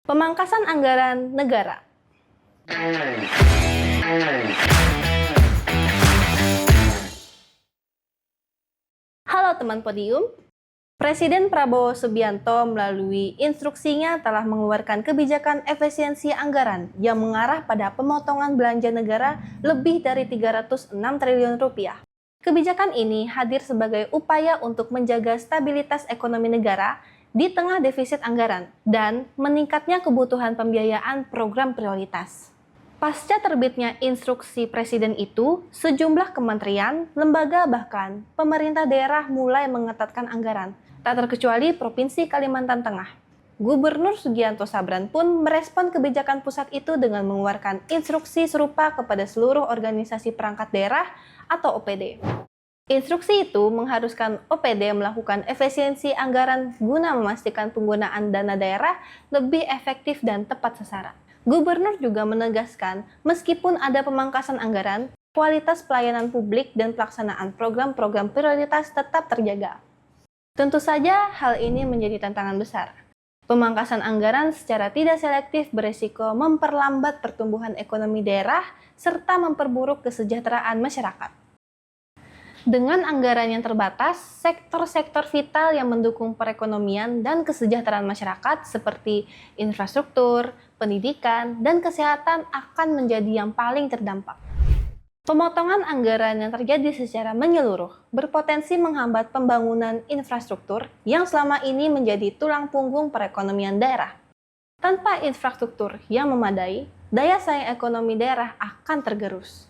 Pemangkasan anggaran negara. Halo teman podium, Presiden Prabowo Subianto melalui instruksinya telah mengeluarkan kebijakan efisiensi anggaran yang mengarah pada pemotongan belanja negara lebih dari 306 triliun rupiah. Kebijakan ini hadir sebagai upaya untuk menjaga stabilitas ekonomi negara di tengah defisit anggaran dan meningkatnya kebutuhan pembiayaan program prioritas. Pasca terbitnya instruksi Presiden itu, sejumlah kementerian, lembaga, bahkan pemerintah daerah mulai mengetatkan anggaran, tak terkecuali Provinsi Kalimantan Tengah. Gubernur Sugianto Sabran pun merespon kebijakan pusat itu dengan mengeluarkan instruksi serupa kepada seluruh organisasi perangkat daerah atau OPD. Instruksi itu mengharuskan OPD melakukan efisiensi anggaran guna memastikan penggunaan dana daerah lebih efektif dan tepat sasaran. Gubernur juga menegaskan, meskipun ada pemangkasan anggaran, kualitas pelayanan publik dan pelaksanaan program-program prioritas tetap terjaga. Tentu saja hal ini menjadi tantangan besar. Pemangkasan anggaran secara tidak selektif berisiko memperlambat pertumbuhan ekonomi daerah serta memperburuk kesejahteraan masyarakat. Dengan anggaran yang terbatas, sektor-sektor vital yang mendukung perekonomian dan kesejahteraan masyarakat seperti infrastruktur, pendidikan, dan kesehatan akan menjadi yang paling terdampak. Pemotongan anggaran yang terjadi secara menyeluruh berpotensi menghambat pembangunan infrastruktur yang selama ini menjadi tulang punggung perekonomian daerah. Tanpa infrastruktur yang memadai, daya saing ekonomi daerah akan tergerus.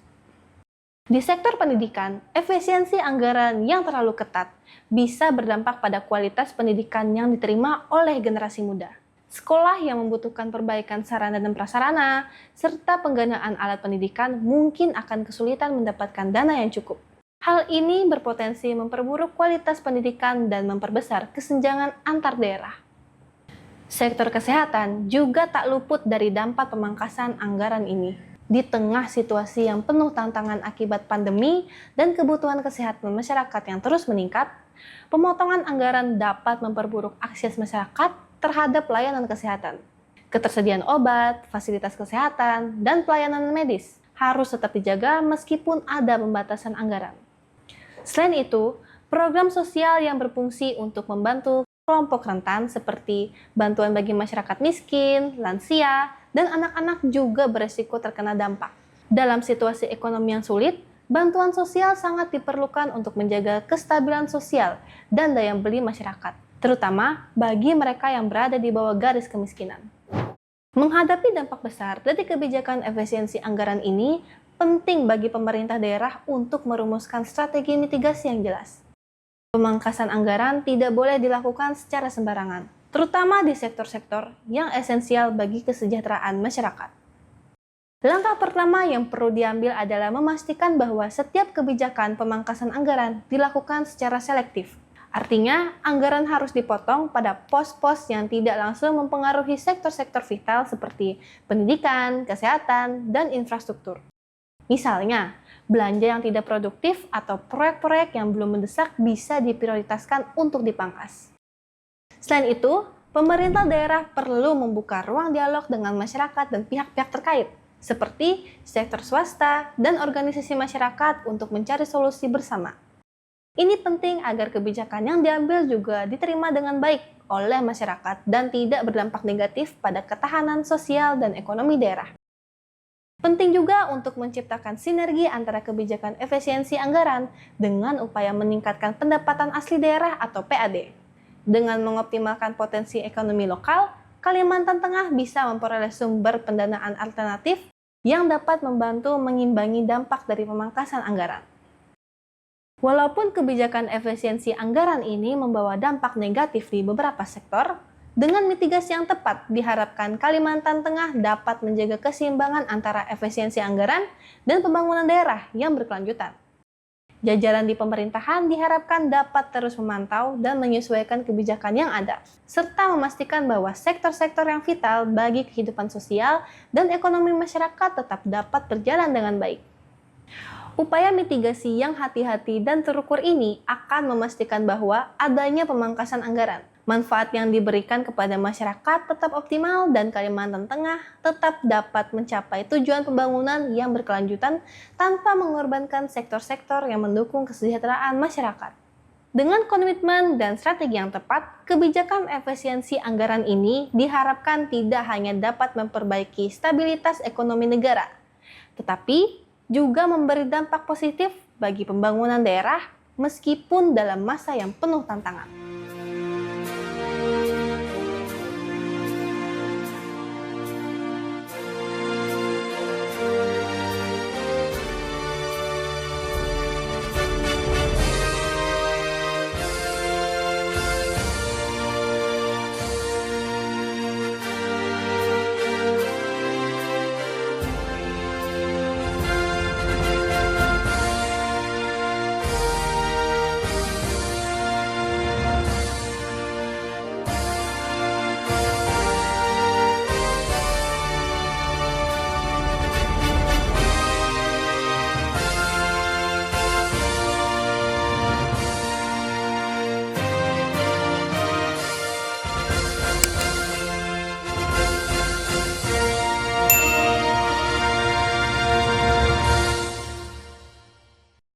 Di sektor pendidikan, efisiensi anggaran yang terlalu ketat bisa berdampak pada kualitas pendidikan yang diterima oleh generasi muda. Sekolah yang membutuhkan perbaikan sarana dan prasarana, serta penggunaan alat pendidikan mungkin akan kesulitan mendapatkan dana yang cukup. Hal ini berpotensi memperburuk kualitas pendidikan dan memperbesar kesenjangan antar daerah. Sektor kesehatan juga tak luput dari dampak pemangkasan anggaran ini. Di tengah situasi yang penuh tantangan akibat pandemi dan kebutuhan kesehatan masyarakat yang terus meningkat, pemotongan anggaran dapat memperburuk akses masyarakat terhadap layanan kesehatan. Ketersediaan obat, fasilitas kesehatan, dan pelayanan medis harus tetap dijaga meskipun ada pembatasan anggaran. Selain itu, program sosial yang berfungsi untuk membantu kelompok rentan seperti bantuan bagi masyarakat miskin, lansia, dan anak-anak juga beresiko terkena dampak. Dalam situasi ekonomi yang sulit, bantuan sosial sangat diperlukan untuk menjaga kestabilan sosial dan daya beli masyarakat, terutama bagi mereka yang berada di bawah garis kemiskinan. Menghadapi dampak besar dari kebijakan efisiensi anggaran ini, penting bagi pemerintah daerah untuk merumuskan strategi mitigasi yang jelas. Pemangkasan anggaran tidak boleh dilakukan secara sembarangan, terutama di sektor-sektor yang esensial bagi kesejahteraan masyarakat. Langkah pertama yang perlu diambil adalah memastikan bahwa setiap kebijakan pemangkasan anggaran dilakukan secara selektif. Artinya, anggaran harus dipotong pada pos-pos yang tidak langsung mempengaruhi sektor-sektor vital seperti pendidikan, kesehatan, dan infrastruktur. Misalnya, belanja yang tidak produktif atau proyek-proyek yang belum mendesak bisa diprioritaskan untuk dipangkas. Selain itu, pemerintah daerah perlu membuka ruang dialog dengan masyarakat dan pihak-pihak terkait, seperti sektor swasta dan organisasi masyarakat untuk mencari solusi bersama. Ini penting agar kebijakan yang diambil juga diterima dengan baik oleh masyarakat dan tidak berdampak negatif pada ketahanan sosial dan ekonomi daerah. Penting juga untuk menciptakan sinergi antara kebijakan efisiensi anggaran dengan upaya meningkatkan pendapatan asli daerah atau PAD. Dengan mengoptimalkan potensi ekonomi lokal, Kalimantan Tengah bisa memperoleh sumber pendanaan alternatif yang dapat membantu mengimbangi dampak dari pemangkasan anggaran. Walaupun kebijakan efisiensi anggaran ini membawa dampak negatif di beberapa sektor, dengan mitigasi yang tepat, diharapkan Kalimantan Tengah dapat menjaga keseimbangan antara efisiensi anggaran dan pembangunan daerah yang berkelanjutan. Jajaran di pemerintahan diharapkan dapat terus memantau dan menyesuaikan kebijakan yang ada, serta memastikan bahwa sektor-sektor yang vital bagi kehidupan sosial dan ekonomi masyarakat tetap dapat berjalan dengan baik. Upaya mitigasi yang hati-hati dan terukur ini akan memastikan bahwa adanya pemangkasan anggaran Manfaat yang diberikan kepada masyarakat tetap optimal dan Kalimantan Tengah tetap dapat mencapai tujuan pembangunan yang berkelanjutan tanpa mengorbankan sektor-sektor yang mendukung kesejahteraan masyarakat. Dengan komitmen dan strategi yang tepat, kebijakan efisiensi anggaran ini diharapkan tidak hanya dapat memperbaiki stabilitas ekonomi negara, tetapi juga memberi dampak positif bagi pembangunan daerah meskipun dalam masa yang penuh tantangan.